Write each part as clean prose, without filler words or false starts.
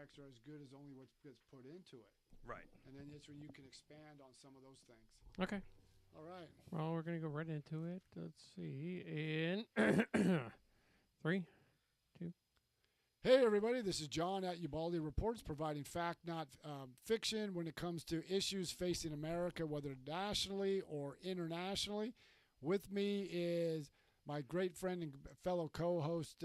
subjects are as good as only what gets put into it. Right. And then that's where you can expand on some of those things. Okay. All right. Well, we're gonna go right into it. Let's see. In 3, 2. Hey, everybody. This is John at Ubaldi Reports, providing fact, not fiction, when it comes to issues facing America, whether nationally or internationally. With me is my great friend and fellow co-host,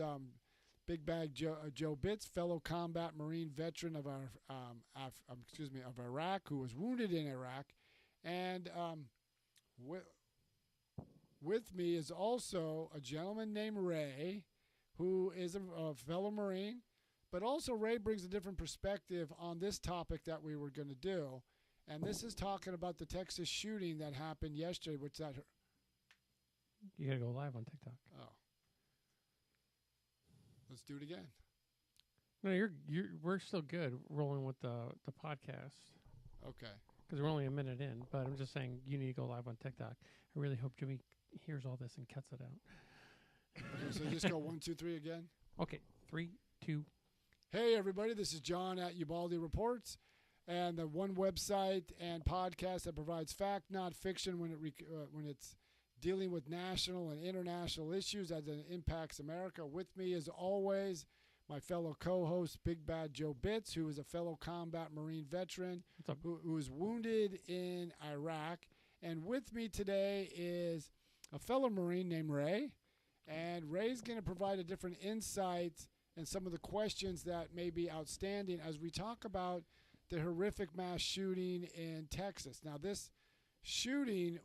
Big Bag Joe Bitts, fellow combat Marine veteran of of Iraq, who was wounded in Iraq, and with me is also a gentleman named Ray, who is a fellow Marine, but also Ray brings a different perspective on this topic that we were going to do, and this is talking about the Texas shooting that happened yesterday, which that. You gotta go live on TikTok. Oh. Let's do it again. No, we're still good rolling with the podcast Okay. because we're only a minute in. But I'm just saying you need to go live on TikTok. I really hope Jimmy hears all this and cuts it out. Okay, so just go 1, 2, 3 again. Okay, 3, 2. Hey, everybody. This is John at Ubaldi Reports, and the one website and podcast that provides fact, not fiction, when it's dealing with national and international issues as it impacts America. With me, as always, my fellow co-host, Big Bad Joe Bitts, who is a fellow combat Marine veteran who was wounded in Iraq. And with me today is a fellow Marine named Ray. And Ray's going to provide a different insight and some of the questions that may be outstanding as we talk about the horrific mass shooting in Texas. Now, this shooting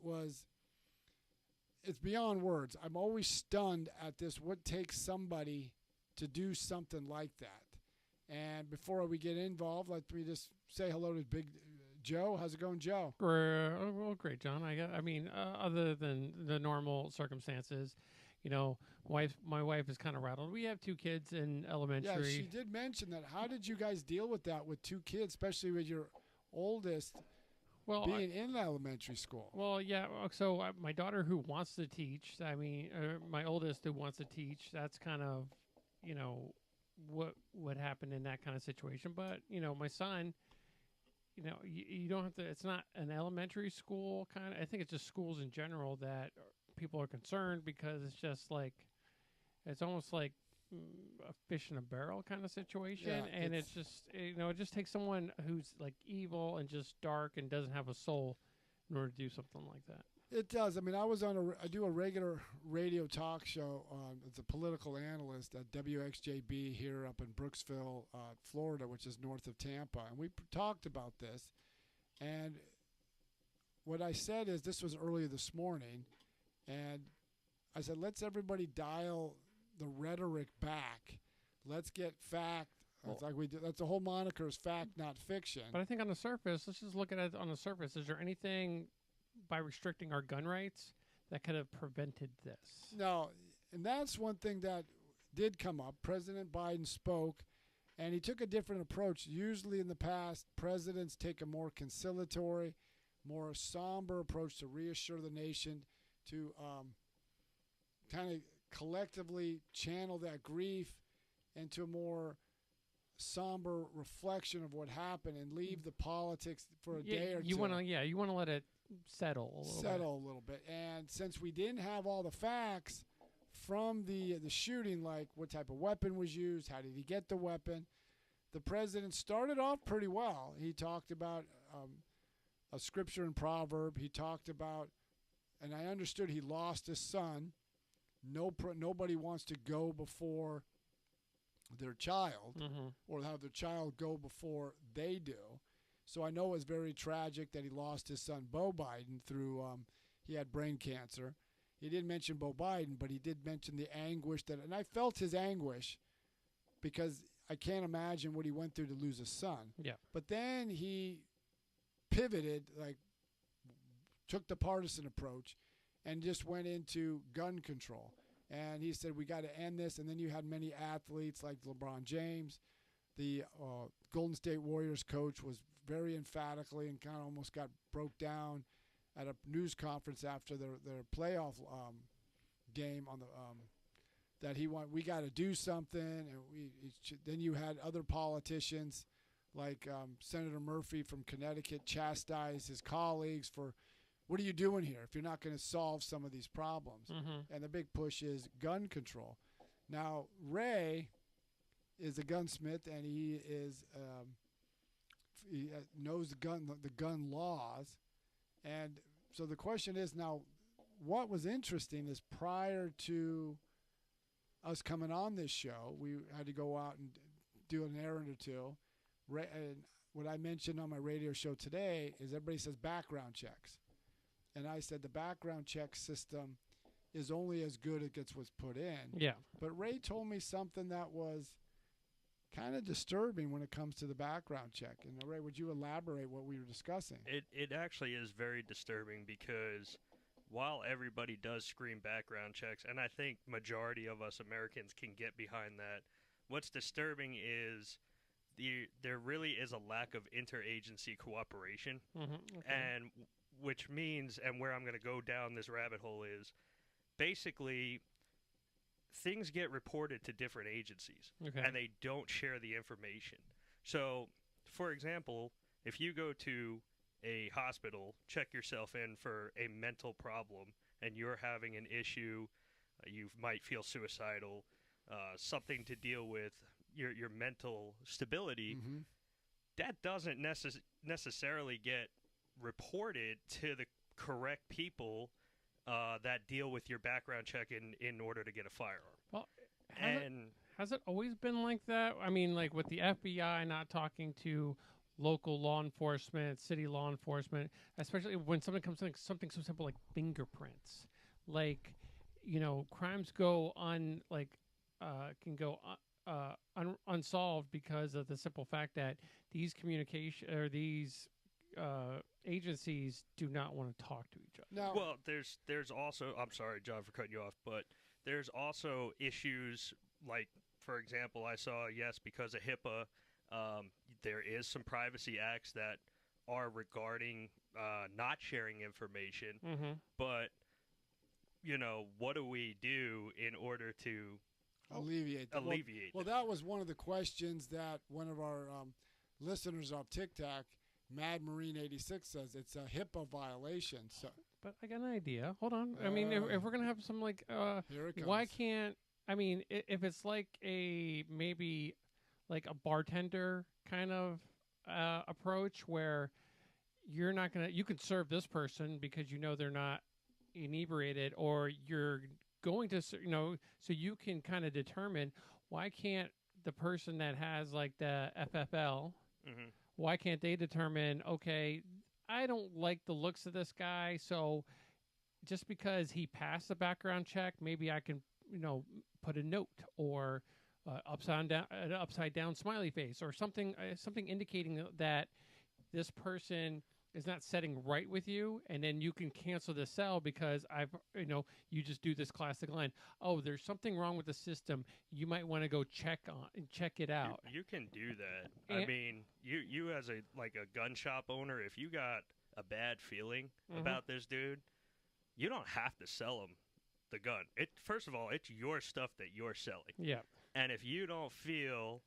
it's beyond words. I'm always stunned at this. What takes somebody to do something like that? And before we get involved, let me just say hello to Big Joe. How's it going, Joe? Well, great, John. Other than the normal circumstances, my wife is kind of rattled. We have 2 kids in elementary. Yeah, she did mention that. How did you guys deal with that with 2 kids, especially with your oldest being in elementary school? Well, yeah. So my daughter who wants to teach, my oldest who wants to teach, that's kind of, what happened in that kind of situation. But, my son, you don't have to, it's not an elementary school kind of, I think it's just schools in general that people are concerned because it's just like, it's almost like a fish in a barrel kind of situation. Yeah, and it's just, it just takes someone who's like evil and just dark and doesn't have a soul in order to do something like that. It does. I mean, I do a regular radio talk show as a political analyst at WXJB here up in Brooksville, Florida, which is north of Tampa. And we talked about this. And what I said is, this was earlier this morning, and I said, let's everybody dial the rhetoric back. Let's get fact. It's like we do. That's the whole moniker is fact, not fiction. But I think on the surface, let's just look at it on the surface. Is there anything by restricting our gun rights that could have prevented this? No, and that's one thing that did come up. President Biden spoke, and he took a different approach. Usually in the past, presidents take a more conciliatory, more somber approach to reassure the nation, to kind of collectively channel that grief into a more somber reflection of what happened and leave the politics for a day or two. You want to let it settle a little bit. And since we didn't have all the facts from the shooting, like what type of weapon was used, how did he get the weapon, the president started off pretty well. He talked about a scripture and proverb. He talked about, and I understood he lost his son. Nobody wants to go before their child or have their child go before they do. So I know it was very tragic that he lost his son, Beau Biden, through he had brain cancer. He didn't mention Beau Biden, but he did mention the anguish and I felt his anguish because I can't imagine what he went through to lose a son. Yeah. But then he pivoted, took the partisan approach and just went into gun control. And he said, we got to end this. And then you had many athletes like LeBron James. The Golden State Warriors coach was very emphatically and kind of almost got broke down at a news conference after their playoff game on that we got to do something, and then you had other politicians like Senator Murphy from Connecticut chastise his colleagues for, what are you doing here if you're not going to solve some of these problems? Mm-hmm. And the big push is gun control. Now, Ray is a gunsmith, and he knows the gun laws. And so the question is now, what was interesting is prior to us coming on this show, we had to go out and do an errand or two. And what I mentioned on my radio show today is everybody says background checks. And I said the background check system is only as good as what's put in. Yeah. But Ray told me something that was kind of disturbing when it comes to the background check. And Ray, would you elaborate what we were discussing? It actually is very disturbing because while everybody does scream background checks, and I think majority of us Americans can get behind that, what's disturbing is there really is a lack of interagency cooperation. Mm-hmm. Okay. And which means, and where I'm going to go down this rabbit hole is, basically, things get reported to different agencies, Okay. and they don't share the information. So, for example, if you go to a hospital, check yourself in for a mental problem, and you're having an issue, you might feel suicidal, something to deal with your mental stability, Mm-hmm. that doesn't necessarily get reported to the correct people that deal with your background check in order to get a firearm. Well, has it always been like that? I mean, like with the FBI not talking to local law enforcement, city law enforcement, especially when something comes to something so simple like fingerprints. Like, crimes can go unsolved because of the simple fact that these agencies do not want to talk to each other. Now, Well, there's also, I'm sorry, John, for cutting you off, but there's also issues like, for example, I saw, yes, because of HIPAA, there is some privacy acts that are regarding not sharing information, Mm-hmm. but, what do we do in order to alleviate that. alleviate Well, that was one of the questions that one of our listeners off TikTok, Mad Marine 86, says it's a HIPAA violation. So But I got an idea. Hold on. I mean, if we're gonna have some here it comes. why can't? I mean, if it's like maybe like a bartender kind of approach where you can serve this person because they're not inebriated, or you're going to, so you can kind of determine, why can't the person that has like the FFL, Mm-hmm. why can't they determine, okay, I don't like the looks of this guy, so just because he passed the background check, maybe I can, put a note or upside down smiley face or something indicating that this person is not setting right with you, and then you can cancel the sell because you just do this classic line. Oh, there's something wrong with the system. You might want to go check it out. You can do that. I And- mean, you as a gun shop owner, if you got a bad feeling Mhm. about this dude, you don't have to sell him the gun. First of all, it's your stuff that you're selling. Yeah. And if you don't feel,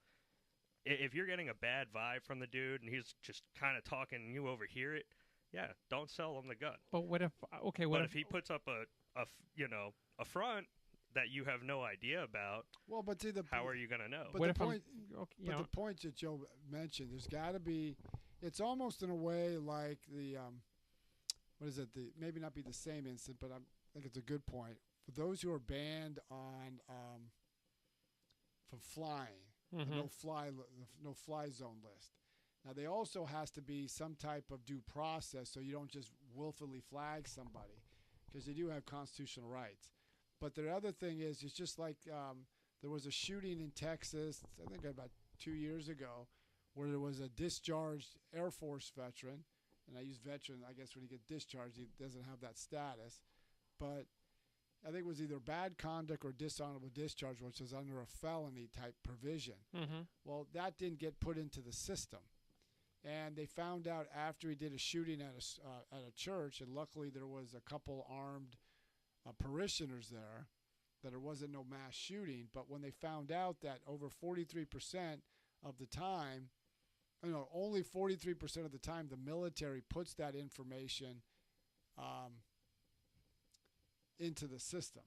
if you're getting a bad vibe from the dude and he's just kind of talking and you overhear it, yeah, don't sell him the gun. But what if? Okay. What But if he puts up a front that you have no idea about, Well, but see, how are you going to know? But what the if I'm- point, okay, but the point that Joe mentioned, there's got to be. It's almost in a way like the what is it? Maybe not be the same instant, but I think it's a good point for those who are banned on from flying. Mhm. No fly zone list. Now they also has to be some type of due process, so you don't just willfully flag somebody, because they do have constitutional rights. But the other thing is, it's just like there was a shooting in Texas, I think about 2 years ago, where there was a discharged Air Force veteran, and I use veteran, I guess when you get discharged, he doesn't have that status, but I think it was either bad conduct or dishonorable discharge, which is under a felony type provision. Mm-hmm. Well, that didn't get put into the system. And they found out after he did a shooting at a church, and luckily there was a couple armed parishioners there, that there wasn't no mass shooting. But when they found out that over 43% of the time, only 43% of the time the military puts that information into the system.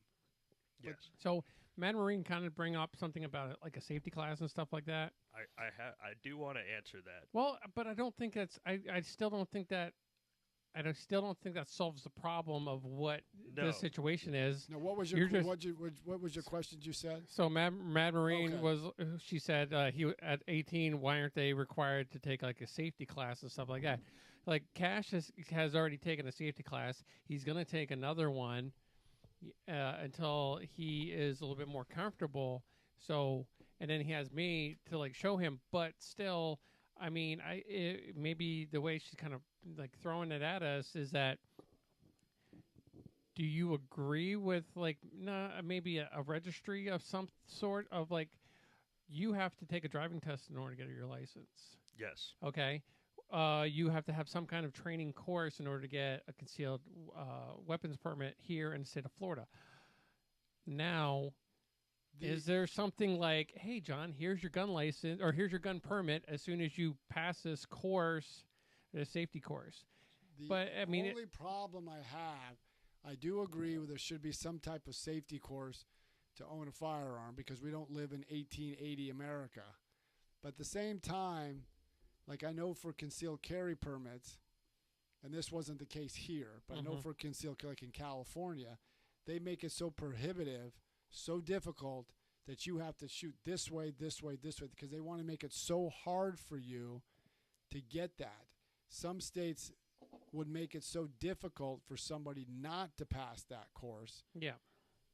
Yes. So Mad Marine kind of bring up something about it, like a safety class and stuff like that. I do want to answer that. Well, but I don't think that's. I still don't think that. Still don't think that solves the problem of what the situation is. Now, what was what was your question you said? So Mad Marine was. She said he at 18. Why aren't they required to take like a safety class and stuff like that? Like Cash has already taken a safety class. He's going to take another one until he is a little bit more comfortable. So, and then he has me to like show him. But still, I mean, maybe the way she's kind of like throwing it at us is that. Do you agree with like maybe a registry of some sort of like you have to take a driving test in order to get your license? Yes. Okay. You have to have some kind of training course in order to get a concealed weapons permit here in the state of Florida. Now, is there something like, hey, John, here's your gun license or here's your gun permit as soon as you pass this course, the safety course? The only problem I have, I do agree with there should be some type of safety course to own a firearm because we don't live in 1880 America. But at the same time, like I know for concealed carry permits, and this wasn't the case here, but I know for concealed carry, like in California, they make it so prohibitive, so difficult that you have to shoot this way, this way, this way, because they want to make it so hard for you to get that. Some states would make it so difficult for somebody not to pass that course. Yeah.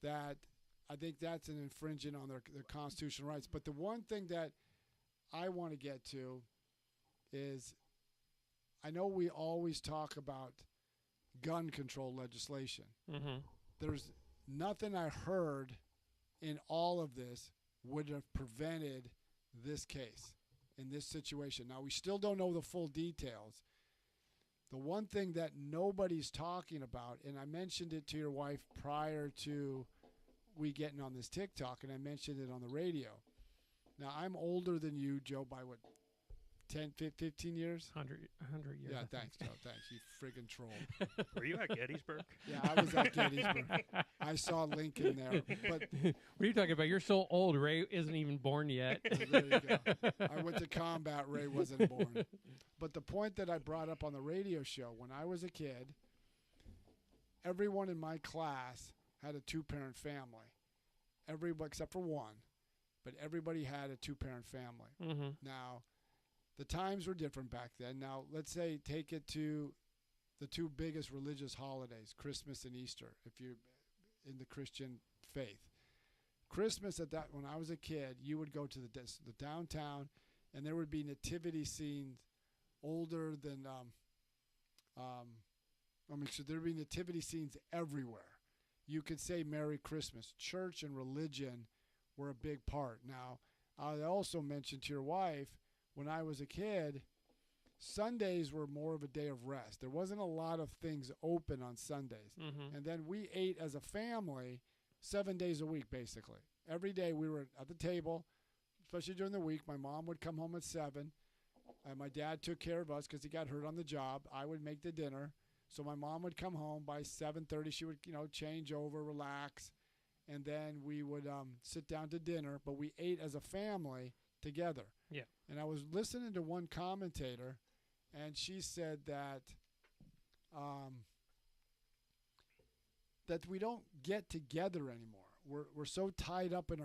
That I think that's an infringement on their constitutional rights. But the one thing that I want to get to is I know we always talk about gun control legislation. There's nothing I heard in all of this would have prevented this case in this situation. Now, we still don't know the full details. The one thing that nobody's talking about, and I mentioned it to your wife prior to we getting on this TikTok, and I mentioned it on the radio. Now, I'm older than you, Joe, by what, 10, 15 years? 100 years. Yeah, thanks, Joe. Thanks, you friggin' troll. Were you at Gettysburg? Yeah, I was at Gettysburg. I saw Lincoln there. But what are you talking about? You're so old. Ray isn't even born yet. There you go. I went to combat. Ray wasn't born. But the point that I brought up on the radio show, when I was a kid, everyone in my class had a two-parent family. Everybody except for one. But everybody had a two-parent family. Now, the times were different back then. Now, let's say take it to the two biggest religious holidays, Christmas and Easter, if you're in the Christian faith. Christmas, when I was a kid, you would go to the downtown, and there would be nativity scenes older than, so there would be nativity scenes everywhere. You could say Merry Christmas. Church and religion were a big part. Now, I also mentioned to your wife, when I was a kid, Sundays were more of a day of rest. There wasn't a lot of things open on Sundays. And then we ate as a family 7 days a week, basically. Every day we were at the table, especially during the week. My mom would come home at 7. And my dad took care of us because he got hurt on the job. I would make the dinner. So my mom would come home by 7:30. She would, change over, relax. And then we would sit down to dinner. But we ate as a family together. Yeah. And I was listening to one commentator, and she said that that we don't get together anymore. We're so tied up in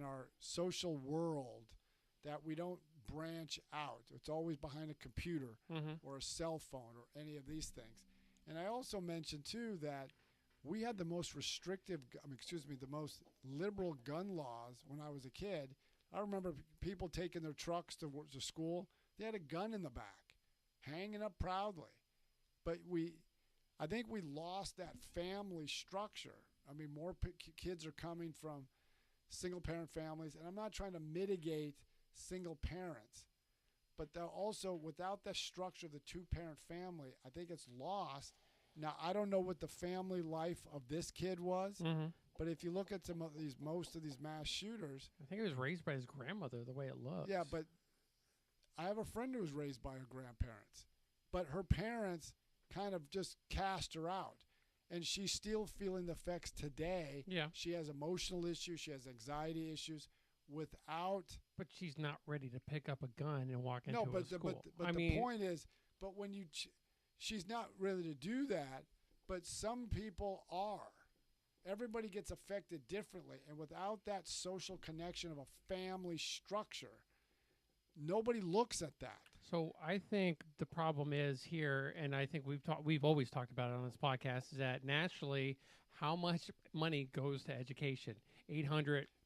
our social world that we don't branch out. It's always behind a computer or a cell phone or any of these things. And I also mentioned too that we had the most the most liberal gun laws when I was a kid. I remember people taking their trucks to school. They had a gun in the back, hanging up proudly. But I think we lost that family structure. I mean, more kids are coming from single-parent families, and I'm not trying to mitigate single parents. But also, without the structure of the two-parent family, I think it's lost. Now, I don't know what the family life of this kid was, But if you look at some of these, most of these mass shooters, I think he was raised by his grandmother. The way it looks. yeah. But I have a friend who was raised by her grandparents, but her parents kind of just cast her out, and she's still feeling the effects today. Yeah. She has emotional issues. She has anxiety issues. Without But she's not ready to pick up a gun and walk into no, but a school. but the point is, but when you, she's not ready to do that. But some people are. Everybody gets affected differently, and without that social connection of a family structure, nobody looks at that. So I think the problem is here, and I think we've always talked about it on this podcast, is that nationally, how much money goes to education?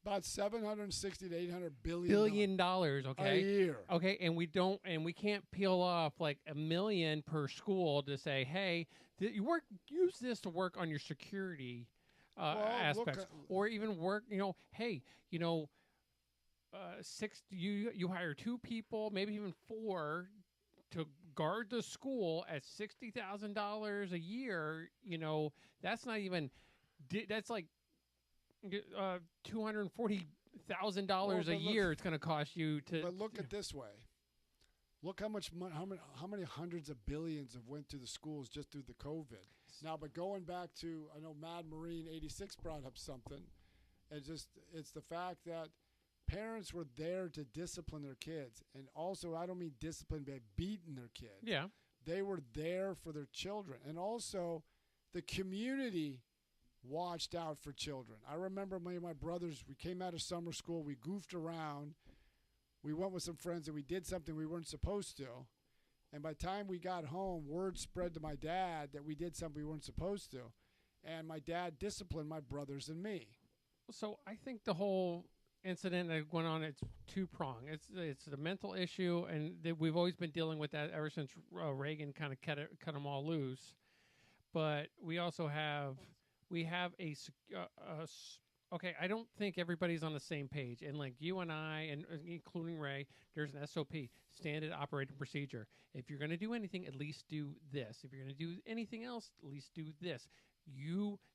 About 760 to 800 billion dollars. a Okay. year. Okay, and we can't peel off like $1 million per school to say, hey, use this to work on your security Well, look aspects, at- or even work. Hey, you hire 2 people, maybe even 4, to guard the school at $60,000 a year. That's not even. That's like $240,000 a year. It's going to cost you to. But look at this way. Look how much money, how many hundreds of billions have went to the schools just through the COVID. Now, but going back to, I know Mad Marine 86 brought up something. It's the fact that parents were there to discipline their kids. And also, I don't mean discipline by beating their kids. Yeah. They were there for their children. And also, the community watched out for children. I remember me and my brothers, we came out of summer school, we goofed around. We went with some friends and we did something we weren't supposed to. And by the time we got home, word spread to my dad that we did something we weren't supposed to. And my dad disciplined my brothers and me. So I think the whole incident that went on, it's two-pronged. It's the mental issue, and we've always been dealing with that ever since Reagan kind of cut them all loose. But we also have okay, I don't think everybody's on the same page. And like you and I, and including Ray, there's an SOP, standard operating procedure. If you're going to do anything, at least do this. If you're going to do anything else, at least do this.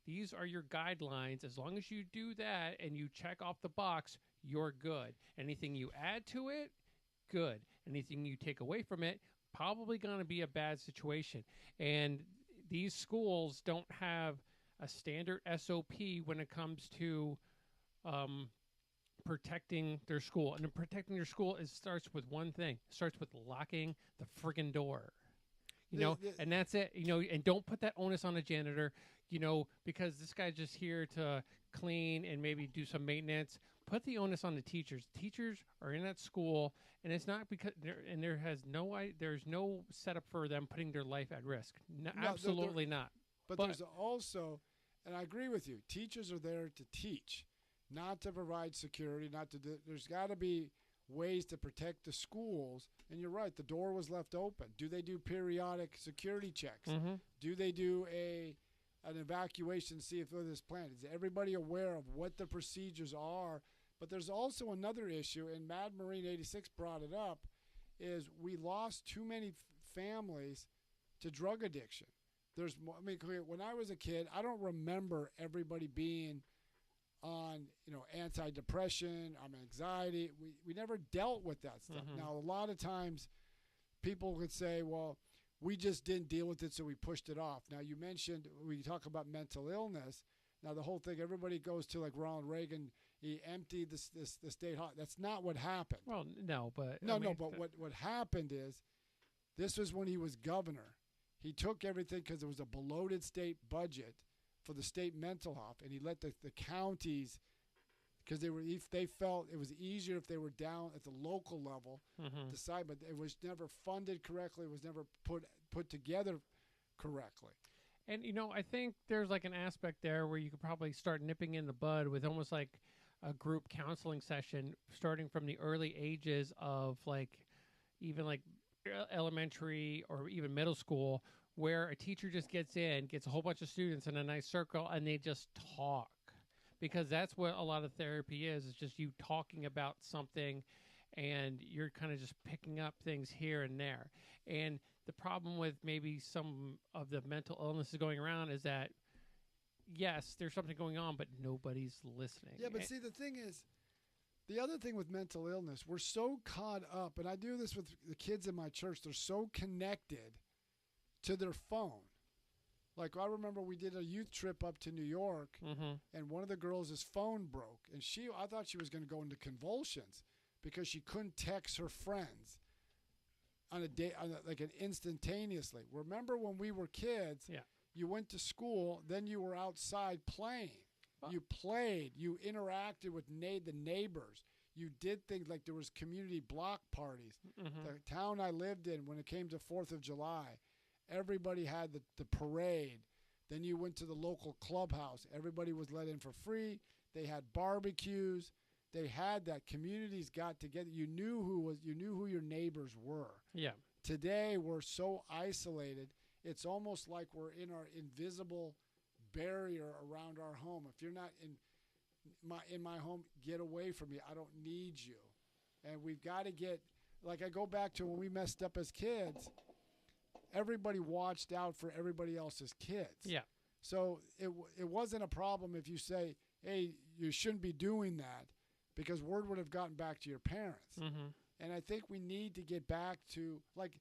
These are your guidelines. As long as you do that and you check off the box, you're good. Anything you add to it, good. Anything you take away from it, probably going to be a bad situation. And these schools don't have a standard SOP when it comes to protecting their school. And protecting your school starts with one thing. It starts with locking the friggin' door. And that's it. And don't put that onus on the janitor, because this guy's just here to clean and maybe do some maintenance. Put the onus on the teachers. Teachers are in that school, and it's not because there's no setup for them putting their life at risk. No, absolutely not. But there's also, and I agree with you, teachers are there to teach, not to provide security, there's got to be ways to protect the schools. And you're right, the door was left open. Do they do periodic security checks? Mm-hmm. Do they do an evacuation to see if there's planned? Is everybody aware of what the procedures are? But there's also another issue, and Mad Marine 86 brought it up, is we lost too many families to drug addiction. When I was a kid, I don't remember everybody being on, antidepressant, on anxiety. We never dealt with that stuff. Mm-hmm. Now, a lot of times people would say, well, we just didn't deal with it, so we pushed it off. Now, you mentioned, we talk about mental illness. Now, the whole thing, everybody goes to like Ronald Reagan, he emptied the state hospital. That's not what happened. Well, no, but... But what happened is, this was when he was governor. He took everything because there was a bloated state budget for the state mental health, and he let the counties, because they felt it was easier if they were down at the local level, mm-hmm. decide, but it was never funded correctly. It was never put together correctly. And, I think there's like an aspect there where you could probably start nipping in the bud with almost like a group counseling session starting from the early ages of even elementary or even middle school, where a teacher just gets a whole bunch of students in a nice circle and they just talk, because that's what a lot of therapy is. It's just you talking about something and you're kind of just picking up things here and there. And the problem with maybe some of the mental illnesses going around is that yes, there's something going on, but nobody's listening. Yeah, but see, the thing is, the other thing with mental illness, we're so caught up, and I do this with the kids in my church, they're so connected to their phone. Like, I remember we did a youth trip up to New York, and one of the girls' phone broke, and I thought she was going to go into convulsions because she couldn't text her friends on a day, like an instantaneously. Remember when we were kids? Yeah. You went to school, then you were outside playing. You played. You interacted with the neighbors. You did things like there was community block parties. The town I lived in, when it came to 4th of July, everybody had the parade. Then you went to the local clubhouse. Everybody was let in for free. They had barbecues. They had that. Communities got together. You knew who your neighbors were. Yeah. Today we're so isolated. It's almost like we're in our invisible barrier around our home. If you're not in my home, get away from me. I don't need you. And we've got to get, like, I go back to when we messed up as kids. Everybody watched out for everybody else's kids. Yeah. So it wasn't a problem if you say, hey, you shouldn't be doing that, because word would have gotten back to your parents. And I think we need to get back to, like,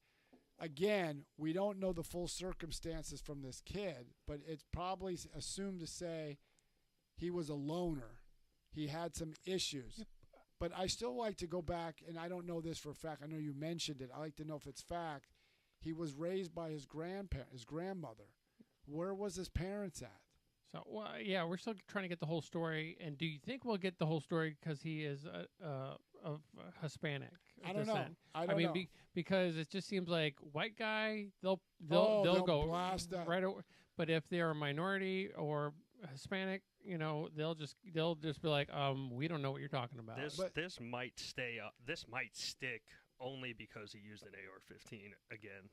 again, we don't know the full circumstances from this kid, but it's probably assumed to say he was a loner. He had some issues. Yep. But I still like to go back, and I don't know this for a fact. I know you mentioned it. I like to know if it's fact. He was raised by his grandmother. Where was his parents at? So, well, yeah, we're still trying to get the whole story. And do you think we'll get the whole story because he is of Hispanic I don't descent? know. I don't know. Because it just seems like white guy, they'll go blast that. right away. But if they're a minority or Hispanic, they'll just be like, we don't know what you're talking about. This might stay up. This might stick only because he used an AR-15 again.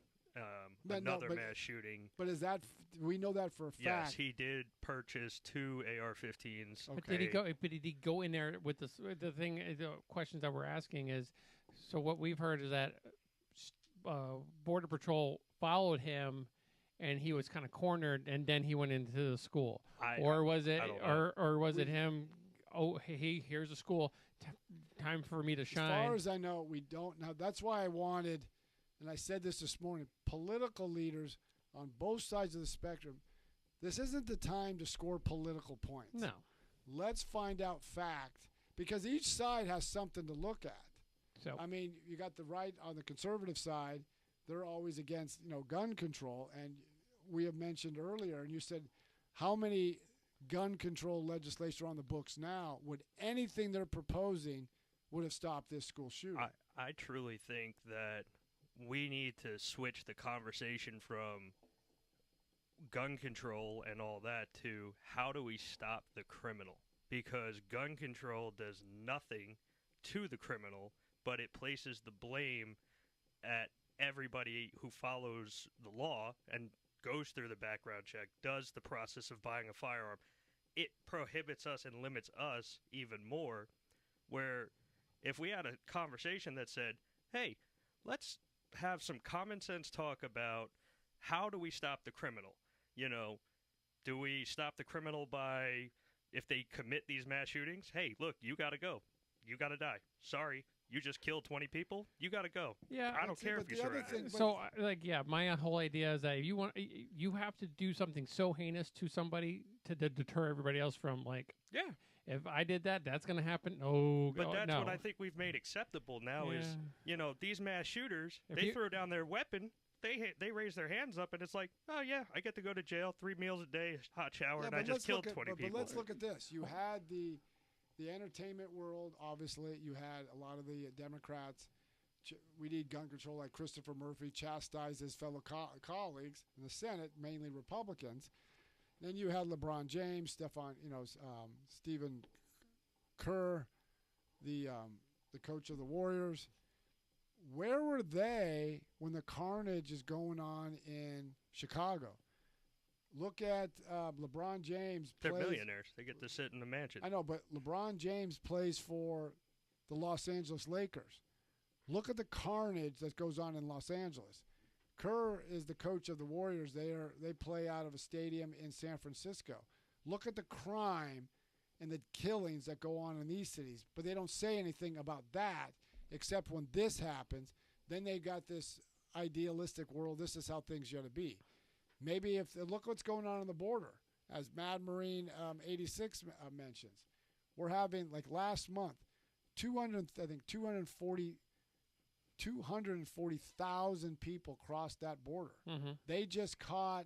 Another mass shooting. But is that we know that for a fact? Yes, he did purchase 2 AR-15s. But did he go in there with this? The questions that we're asking is, so what we've heard is that Border Patrol followed him, and he was kind of cornered, and then he went into the school. Or was it him? Oh, hey, here's a school. Time for me to shine. As far as I know, we don't know. That's why I wanted, and I said this morning, political leaders on both sides of the spectrum, this isn't the time to score political points. No. Let's find out fact, because each side has something to look at. So, I mean, you got the right on the conservative side. They're always against, gun control. And we have mentioned earlier, and you said, how many gun control legislation are on the books now? Would anything they're proposing would have stopped this school shooting? I truly think that we need to switch the conversation from gun control and all that to how do we stop the criminal? Because gun control does nothing to the criminal, but it places the blame at everybody who follows the law and goes through the background check, does the process of buying a firearm. It prohibits us and limits us even more, where if we had a conversation that said, hey, let's have some common sense talk about how do we stop the criminal? Do we stop the criminal by, if they commit these mass shootings, hey, look, you got to go. You got to die. Sorry, you just killed 20 people. You got to go. Yeah, I don't care if you surrender. So, my whole idea is that if you have to do something so heinous to somebody to deter everybody else from, yeah. If I did that, that's going to happen. Oh, but that's no. what I think we've made acceptable now is, these mass shooters, they throw down their weapon, they raise their hands up, and it's like, oh, yeah, I get to go to jail, 3 meals a day, hot shower, and I just killed 20 people. But let's look at this. You had the entertainment world, obviously. You had a lot of the Democrats. We need gun control, like Christopher Murphy chastised his fellow colleagues in the Senate, mainly Republicans. Then you had LeBron James, Stephen Kerr, the coach of the Warriors. Where were they when the carnage is going on in Chicago? Look at LeBron James. They're millionaires. They get to sit in the mansion. I know, but LeBron James plays for the Los Angeles Lakers. Look at the carnage that goes on in Los Angeles. Kerr is the coach of the Warriors. They play out of a stadium in San Francisco. look at the crime and the killings that go on in these cities, but they don't say anything about that except when this happens. Then they got this idealistic world. This is how things should to be. Maybe if look what's going on the border, as Mad Marine 86 mentions, we're having like last month, 240,000 people crossed that border. Mm-hmm. They just caught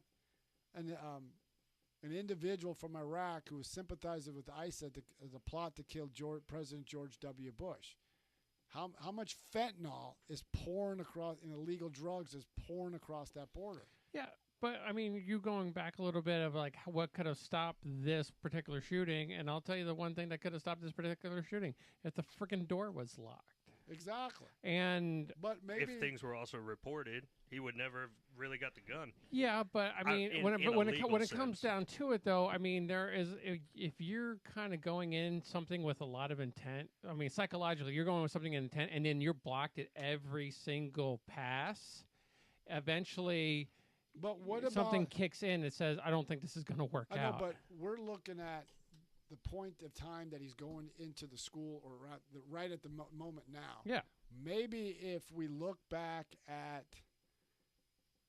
an individual from Iraq who was sympathizing with ISIS as a plot to kill President George W. Bush. How much fentanyl is pouring across, and illegal drugs is pouring across that border? Yeah, but I mean, you going back a little bit of like what could have stopped this particular shooting, and I'll tell you the one thing that could have stopped this particular shooting: if the freaking door was locked. Exactly. And but maybe if things were also reported, he would never have really got the gun. Yeah, but I mean, when it comes down to it, though, I mean, there is if you're kind of going in something with a lot of intent. I mean, psychologically, you're going with something in intent, and then you're blocked at every single pass. Eventually, but what about something kicks in that says, "I don't think this is going to work out." I know, but we're looking at the point of time that he's going into the school, or right at the moment now. Yeah. Maybe if we look back at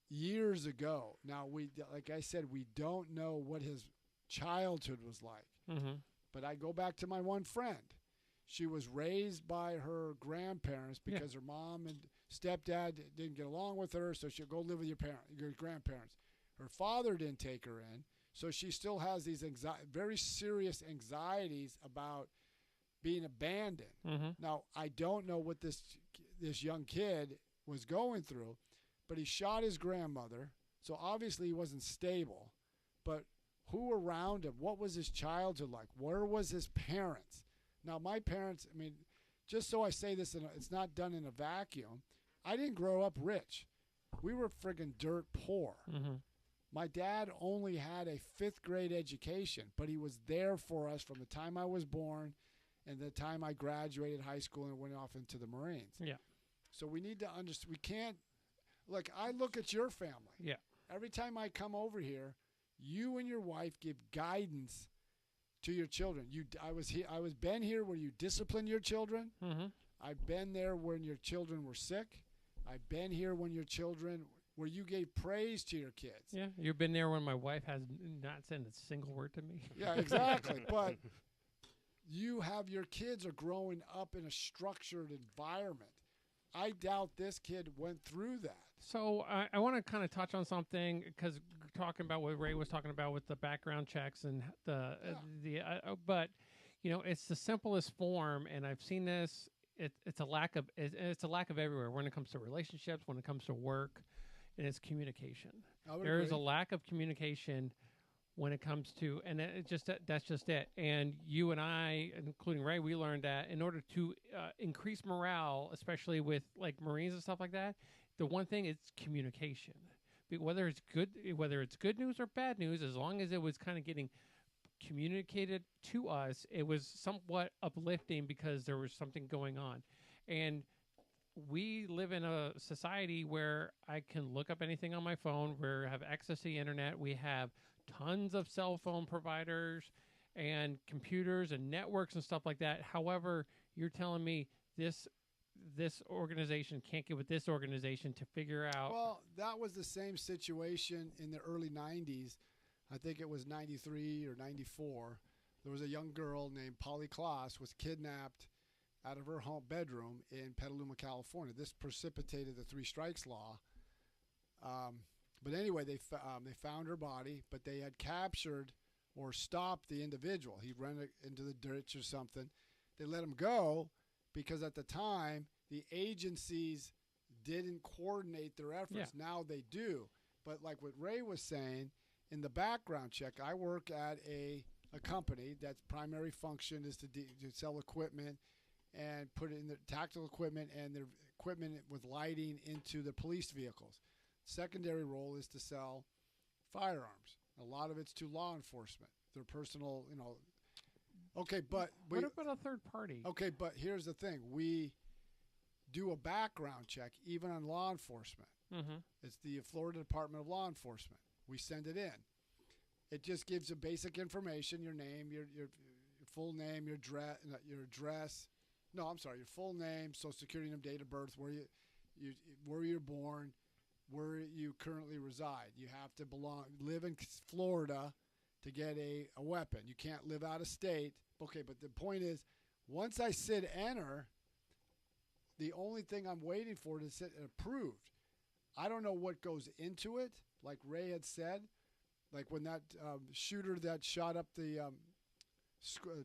years ago, now like I said, we don't know what his childhood was like. Mm-hmm. But I go back to my one friend. She was raised by her grandparents because her mom and stepdad didn't get along with her, so she'll go live with your grandparents. Her father didn't take her in. So she still has these very serious anxieties about being abandoned. Mm-hmm. Now, I don't know what this young kid was going through, but he shot his grandmother, so obviously he wasn't stable. But who around him? What was his childhood like? Where was his parents? Now, my parents, I mean, just so I say this, it's not done in a vacuum, I didn't grow up rich. We were friggin' dirt poor. Mm-hmm. My dad only had a 5th grade education, but he was there for us from the time I was born and the time I graduated high school and went off into the Marines. Yeah. So we need to understand. We can't. Look, I look at your family. Yeah. Every time I come over here, you and your wife give guidance to your children. I was been here where you discipline your children. Mm-hmm. I've been there when your children were sick. I've been here when your children, where you gave praise to your kids. Yeah, you've been there when my wife has not said a single word to me. Yeah, exactly. But you have your kids are growing up in a structured environment. I doubt this kid went through that. So I want to kind of touch on something, because talking about what Ray was talking about with the background checks and but you know, it's the simplest form, and I've seen this. It's a lack of everywhere when it comes to relationships, when it comes to work, and it's communication. There is a lack of communication when it comes to, and that's just it. And you and I, including Ray, we learned that in order to increase morale, especially with like Marines and stuff like that, the one thing is communication. Whether it's good news or bad news, as long as it was kind of getting communicated to us, it was somewhat uplifting because there was something going on. And we live in a society where I can look up anything on my phone. We have access to the internet. We have tons of cell phone providers and computers and networks and stuff like that. However, you're telling me this organization can't get with this organization to figure out. Well, that was the same situation in the early 90s. I think it was 93 or 94. There was a young girl named Polly Klaas was kidnapped out of her home bedroom in Petaluma, California. This precipitated the 3 strikes law. But anyway, they found her body, but they had captured or stopped the individual. He ran into the ditch or something. They let him go because at the time the agencies didn't coordinate their efforts. Yeah. Now they do. But like what Ray was saying, in the background check, I work at a company that's primary function is to sell equipment and put in the tactical equipment and their equipment with lighting into the police vehicles. Secondary role is to sell firearms. A lot of it's to law enforcement. Their personal, Okay, but what about a third party? Okay, but here's the thing: we do a background check even on law enforcement. Mm-hmm. It's the Florida Department of Law Enforcement. We send it in. It just gives you basic information: your name, your full name, your address. No, I'm sorry, your full name, Social Security number, date of birth, where you're born, where you currently reside. You have to live in Florida to get a weapon. You can't live out of state. Okay, but the point is, once I said enter, the only thing I'm waiting for is approved. I don't know what goes into it. Like Ray had said, like when that shooter that shot up the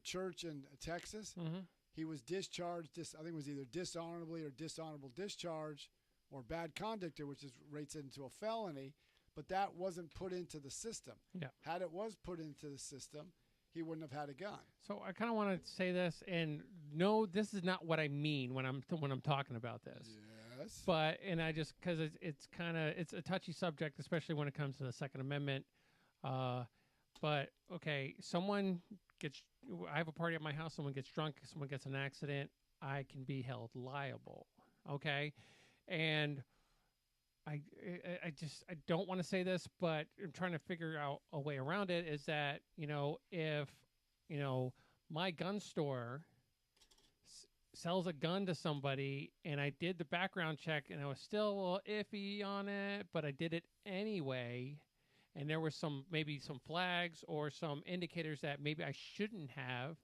church in Texas, he was discharged. I think it was either dishonorably or dishonorable discharge or bad conduct, which rates it into a felony. But that wasn't put into the system. Yeah. Had it was put into the system, he wouldn't have had a gun. So I kind of want to say this, and no, this is not what I mean when I'm talking about this. Yes. But I just because it's a touchy subject, especially when it comes to the Second Amendment. But okay, I have a party at my house. Someone gets drunk. Someone gets an accident. I can be held liable. Okay, and I don't want to say this, but I'm trying to figure out a way around it. Is that if my gun store sells a gun to somebody and I did the background check and I was still a little iffy on it, but I did it anyway. And there were maybe some flags or some indicators that maybe I shouldn't have.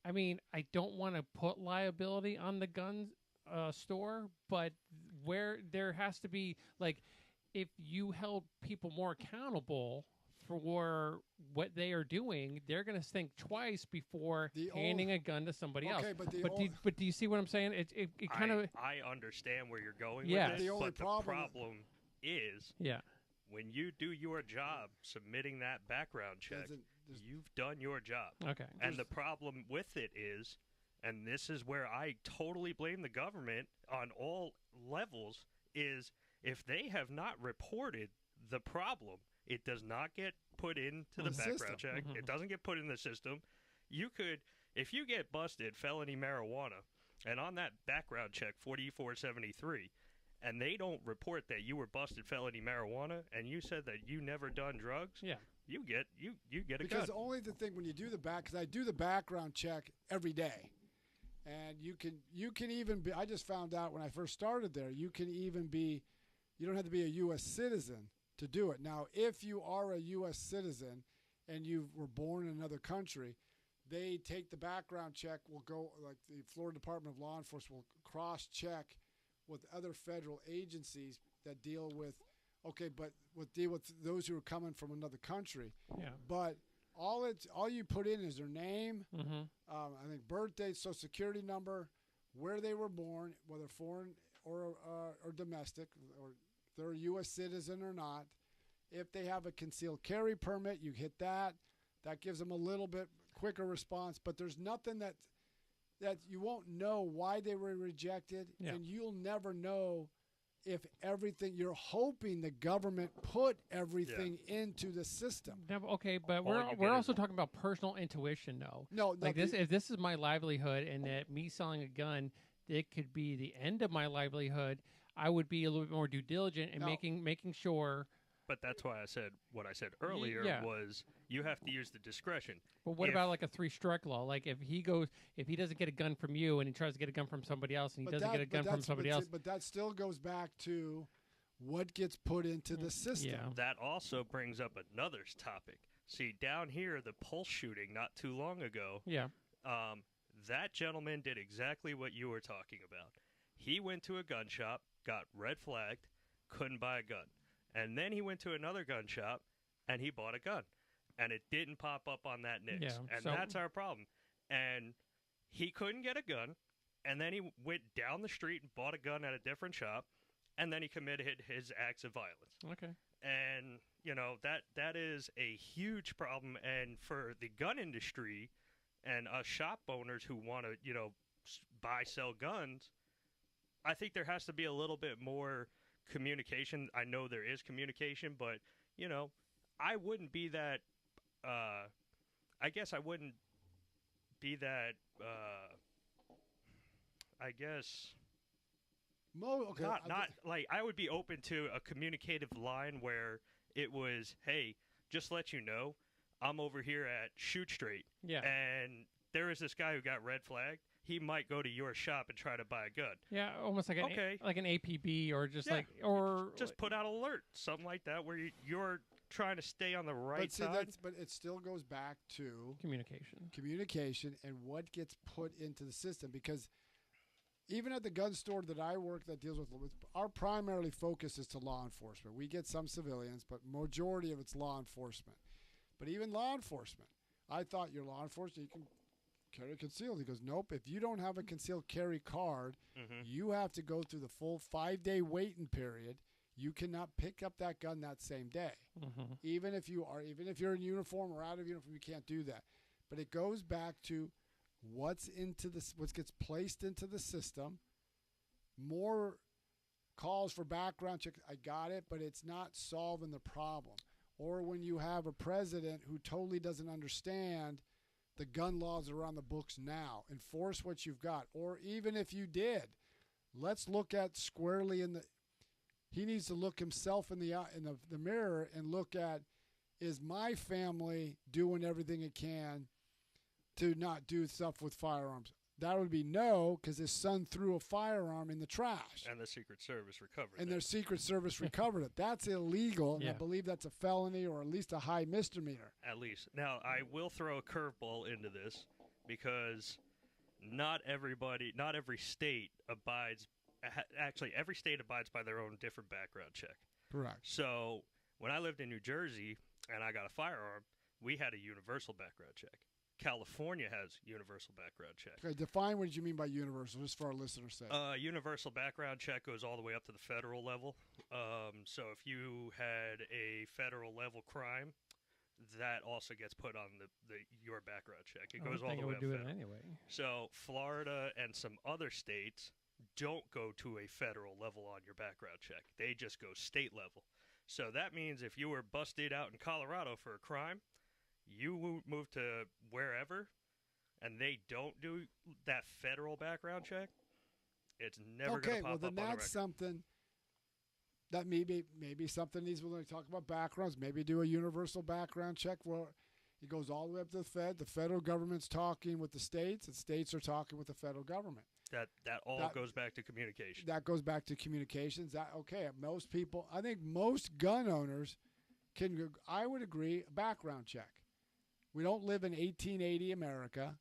I mean, I don't want to put liability on the gun store, but where there has to be, like, if you held people more accountable for what they are doing, they're going to think twice before handing a gun to somebody else. But do you see what I'm saying? It kind of. I understand where you're going Yeah. with this, the problem is when you do your job submitting that background check, you've done your job. Okay. And the problem with it is, and this is where I totally blame the government on all levels, is if they have not reported the problem, it does not get put into the background check. Mm-hmm. It doesn't get put in the system. You could, if you get busted felony marijuana, and on that background check 4473, and they don't report that you were busted felony marijuana, and you said that you never done drugs, you get a gun. Because only the thing when you do because I do the background check every day, and you can even be. I just found out when I first started there, you don't have to be a U.S. citizen to do it. Now, if you are a U.S. citizen and you were born in another country, they take the background check. Will go like the Florida Department of Law Enforcement will cross-check with other federal agencies that deal with those who are coming from another country. Yeah. But all you put in is their name, I think birthday, Social Security number, where they were born, whether foreign or domestic, or they're a U.S. citizen or not. If they have a concealed carry permit, you hit that. That gives them a little bit quicker response. But there's nothing that you won't know why they were rejected, and you'll never know if everything. You're hoping the government put everything into the system. No, okay, but we're also talking about personal intuition, though. No, like this. If this is my livelihood, and that me selling a gun, it could be the end of my livelihood. I would be a little bit more due diligent in making sure. But that's why I said what I said earlier was you have to use the discretion. But what about like a 3-strike law? Like if he doesn't get a gun from you and he tries to get a gun from somebody else and he doesn't get a gun from somebody else. But that still goes back to what gets put into the system. Yeah. That also brings up another topic. See, down here, the Pulse shooting not too long ago. Yeah. That gentleman did exactly what you were talking about. He went to a gun shop, got red flagged, couldn't buy a gun. And then he went to another gun shop, and he bought a gun. And it didn't pop up on that NICS. Yeah, and that's our problem. And he couldn't get a gun, and then he went down the street and bought a gun at a different shop, and then he committed his acts of violence. Okay. And, that is a huge problem. And for the gun industry and us shop owners who want to, sell guns, I think there has to be a little bit more communication. I know there is communication, but I wouldn't be that I guess I wouldn't be that I guess not like I would be open to a communicative line where it was, hey, just let you know, I'm over here at Shoot Straight, Yeah. and there is this guy who got red flagged. He might go to your shop and try to buy a gun. Yeah, almost like like an APB or just Just put out alert, something like that, where you're trying to stay on the right But see, side. but it still goes back to communication and what gets put into the system. Because even at the gun store that I work that deals with our primarily focus is to law enforcement. We get some civilians, but majority of it's law enforcement. But even law enforcement, I thought you're law enforcement, you can carry concealed. He goes, nope. If you don't have a concealed carry card, you have to go through the full 5-day waiting period. You cannot pick up that gun that same day. Even if you're in uniform or out of uniform, you can't do that. But it goes back to what gets placed into the system. More calls for background check. I got it, but it's not solving the problem. Or when you have a president who totally doesn't understand the gun laws are on the books now. Enforce what you've got. Or even if you did, let's look at squarely he needs to look himself in the mirror and look at, is my family doing everything it can to not do stuff with firearms? That would be no, because his son threw a firearm in the trash. And the Secret Service recovered it. And their Secret Service recovered it. That's illegal, and I believe that's a felony or at least a high misdemeanor. At least. Now, I will throw a curveball into this because not every state abides. Actually, every state abides by their own different background check. Correct. So when I lived in New Jersey and I got a firearm, we had a universal background check. California has universal background check. Okay, define what you mean by universal, just for our listeners' sake. Universal background check goes all the way up to the federal level. So if you had a federal level crime, that also gets put on your background check. It goes all the way up. Do it anyway. So Florida and some other states don't go to a federal level on your background check. They just go state level. So that means if you were busted out in Colorado for a crime, you move to wherever, and they don't do that federal background check, it's never going to pop up on the record. Okay, well, then that's something that maybe something needs, when we talk about backgrounds, maybe do a universal background check where it goes all the way up to the Fed. The federal government's talking with the states, and states are talking with the federal government. That all goes back to communication. That goes back to communications. Most people, I think most gun owners I would agree, a background check. We don't live in 1880 America.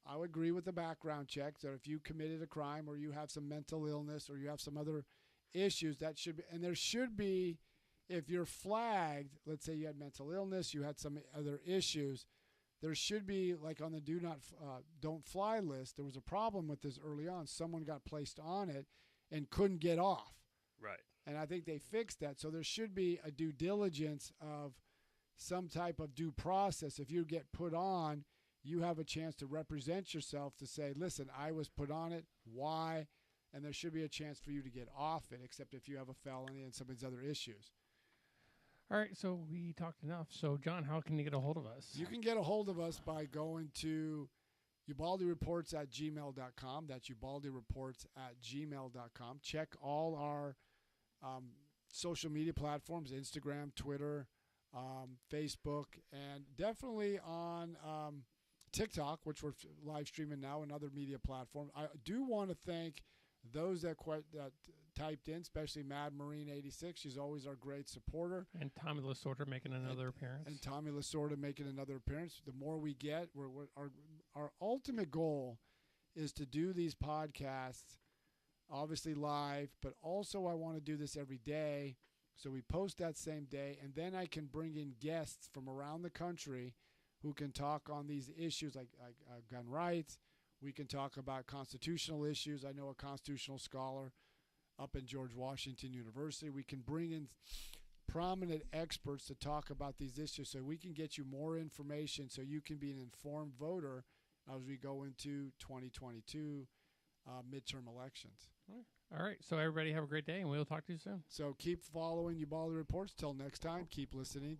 I would agree with the background check that if you committed a crime or you have some mental illness or you have some other issues, that should be, and there should be, if you're flagged, let's say you had mental illness, you had some other issues, there should be, like on the don't fly list, there was a problem with this early on. Someone got placed on it and couldn't get off. Right. And I think they fixed that. So there should be a due diligence of some type of due process. If you get put on, you have a chance to represent yourself to say, listen, I was put on it. Why? And there should be a chance for you to get off it, except if you have a felony and some of these other issues. All right, so we talked enough. So, John, how can you get a hold of us? You can get a hold of us by going to ubaldireports@gmail.com. That's ubaldireports@gmail.com. Check all our social media platforms, Instagram, Twitter, Facebook, and definitely on TikTok, which we're live streaming now, and other media platforms. I do want to thank those that typed in, especially Mad Marine 86. She's always our great supporter. And Tommy Lasorda making another appearance. And Tommy Lasorda making another appearance. The more we get, our ultimate goal is to do these podcasts, obviously live, but also I want to do this every day. So we post that same day, and then I can bring in guests from around the country who can talk on these issues like gun rights. We can talk about constitutional issues. I know a constitutional scholar up in George Washington University. We can bring in prominent experts to talk about these issues so we can get you more information so you can be an informed voter as we go into 2022 midterm elections. All right. So everybody have a great day, and we'll talk to you soon. So keep following Ubaldi Reports. Till next time, keep listening.